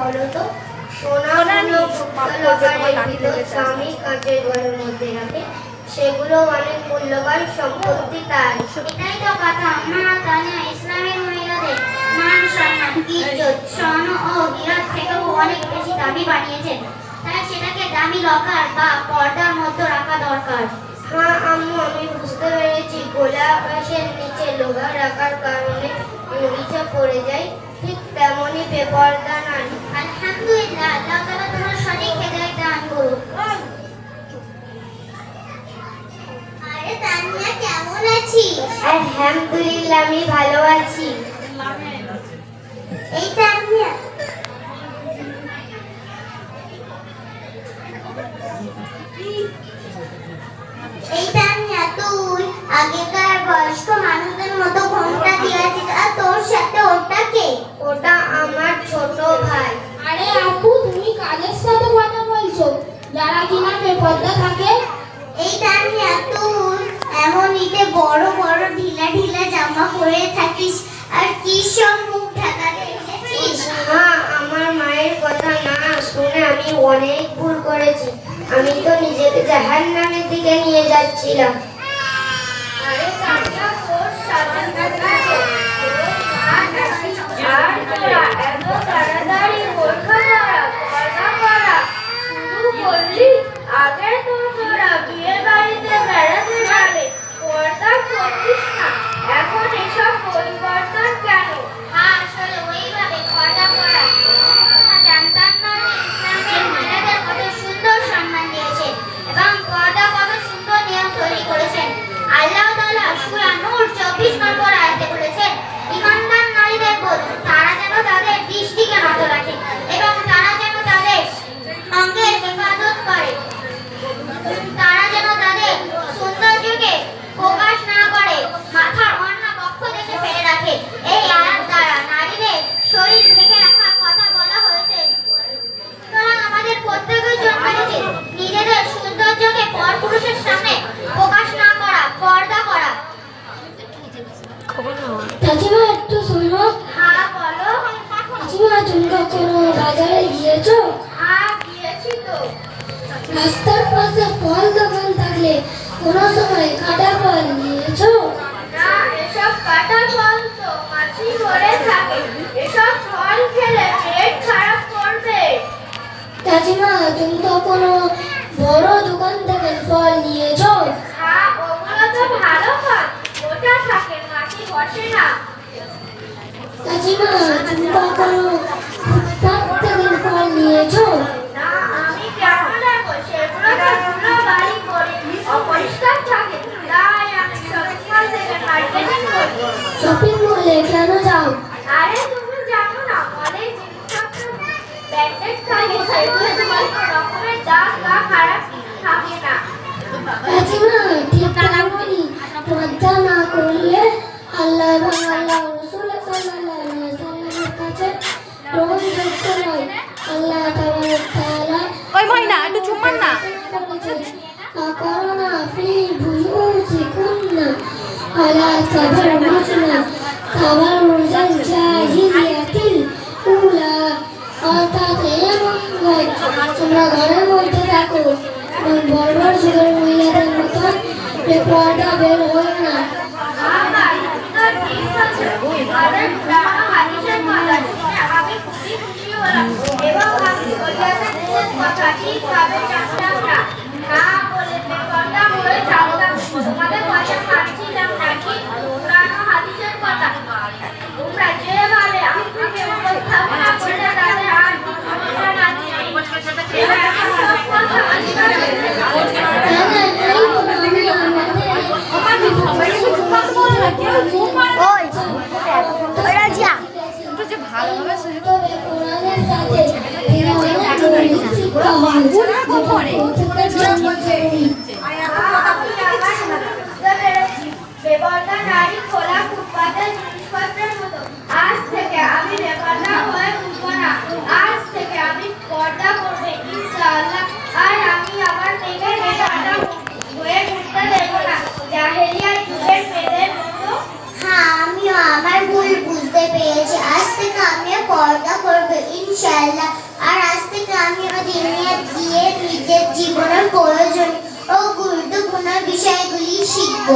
বলো তো? সোনাগুলো মুক্তালকারের ভিতর দামি কাঁচের ঘরের মধ্যে রাখে, সেগুলো অনেক মূল্যবান সম্পত্তি তার। এটাই তো কথা মা তানিয়া ইসলামের মহিলাদের মান সম্মান ইজ্জত স্বর্ণ ও হীরার থেকেও অনেক বেশি দামি বানিয়েছেন, তাই সেটাকে দামি লকার বা পর্দার মধ্যে রাখা দরকার। হ্যাঁ আম্মু, আমি বুঝতে পেরেছি। খোলা আকাশের নিচে লোহা রাখার কারণে মরিচা পড়ে যায়, ঠিক তেমনই বেপর্দা নারী। আলহামদুলিল্লাহ, আল্লাহ তাআলা তোমার সঠিক হেদায়েত দান করুন। আরে তানিয়া, কেমন আছিস? আলহামদুলিল্লাহ, আমি ভালো আছি। এই তানিয়া, তুই আগেকার বয়স্ক মানুষদের মতো ঘোমটা দিয়ে আছিস, আর তোর সাথে ওটা কে? ওটা আমার ছোট ভাই। আরে আপু, তুমি কাদের সাথে কথা বলছো যারা কিনা বেপর্দা থাকে? এই তানিয়া, তুই এমন ঈদে বড় বড় ঢিলা ঢিলা জামা পরে থাকিস, আর কি সব মুখ ঢাকাতে এসেছিস? হ্যাঁ, আমার মায়ের কথা না শুনে আমি অনেক ভুল করেছি। আমি তো নিজেকে জাহান্নামের দিকে নিয়ে যাচ্ছিলাম। আরে তানিয়া, তোর সাবধান থাকা তো। আর তোরা এত তাড়াতাড়ি বোরখা পরা, পর্দা করা শুরু করলি? আগে তো তোরা বিয়ের বাড়িতে বেড়াতে গেলে পর্দা করতিস না, এখন এসব পরিবর্তন কেন? আসলে ওইভাবে পর্দা করা জানতাম না যে ইসলামের মহিলাদের কত সুন্দর সম্মান দিয়েছে এবং পর্দা কত সুন্দর নিয়ম তৈরি করেছেন। আল্লাহ তাআলা সূরা নূর 24 নম্বর আয়াতে বলেছেন, ঈমানদার নারীদের বলুন তারা যেন তাদের দৃষ্টিকে নত রাখে এবং তারা যেন তাদের অঙ্গের হেফাজত করে, তারা যেন তাদের সৌন্দর্যকে প্রকাশ না করে, মাথার অন্য পক্ষ থেকে ফেলে রাখে। এই আয়াত দ্বারা নারীদের শরীর ঢেকে রাখার কথা বলা হয়েছে। সুতরাং আমাদের প্রত্যেকের জন্য উচিত নিজেদের সৌন্দর্যকে পরপুরুষের সামনে প্রকাশ না করা, পর্দা করা। চাচিমা, একটু শোনো। হ্যাঁ বলো। চাচিমা, তুমি কখনো বাজারে গিয়েছো? হ্যাঁ, গিয়েছি তো। রাস্তার পাশে ফল দোকান থাকলে কোনো সময় কাটা ফল নিয়েছো? না, এসব কাটা ফল তো মাছি ধরে থাকে, এসব ফল খেলে পেট খারাপ করবে। চাচিমা, তুমি কখনো বড় দোকান থেকে ফল নিয়েছো? হ্যাঁ, ওগুলো তো ভালো ফল, মোটা থাকে, মাছি বসে না। চাচিমা, তুমি কখনো ফুটপাত থেকে ফল নিয়েছো? না, আমি কেন নেবো? সেগুলো তো ধুলো বাড়ি করে অপরিষ্কার থাকে, তাই আমি শপিং মল থেকে মার্কেটিং করি। শপিং মলে কেন যাও? আরে তুমি জানো না, মলে জিনিসপত্র ব্র্যান্ডেড থাকে, সেগুলোতে কোনো রকমের দাগ বা খারাপ থাকে না। চাচিমা, ঠিক তেমনই পর্দা না করলে আল্লাহ এবং আল্লাহ রাসূল সাল্লাল্লাহু আলাইহি ওয়াসাল্লামের কাছে গ্রহণযোগ্য নয়। আল্লাহ তাআলা ওই ময়না একটু চুম্মান না। করোনা ফি বুয়ুতিকুন্না আলা তাবাররুজনা তাবাররুজাল জাহিলিয়াতিল উলা। অর্থাৎ তোমরা ঘরের মধ্যে থাকো এবং বর্বর যুগের মহিলাদের মতন বেপর্দা বের হয়ে না। আমি খুবই খুশি হলাম এবং আমি কথা ঠিকভাবে জানতাম না, না বলে বেপর্দা হয়ে থাকতাম। তোমাদের কথা মানছিলাম না, কিন্তু পুরানো হাদিসের কথা তোমরা যেভাবে আমাকে উপস্থাপনা করলে তাদের আর সমস্যা না বেপর্দা নারী খোলা ফুটপাতের জিনিসপত্রের মতো। আজ থেকে আমি বেপর্দা হয়ে ঘুরবো না, আজ থেকে আমি পর্দা করবো ইনশাআল্লাহ। আর আমি আমার মেয়েকে বেপর্দা হয়ে ঘুরতে দেবো না, জাহেলিয়ার যুগের মেয়েদের মতো। হ্যাঁ, আমিও আমার ভুল বুঝতে পেরেছি, আজ থেকে আমিও পর্দা করবো ইনশাআল্লাহ। ইনশাআল্লাহ। আর আজ থেকে আমিও দিনিয়াত দিয়ে নিজের জীবনের প্রয়োজন ও গুরুত্বপূর্ণ বিষয়গুলি শিখব।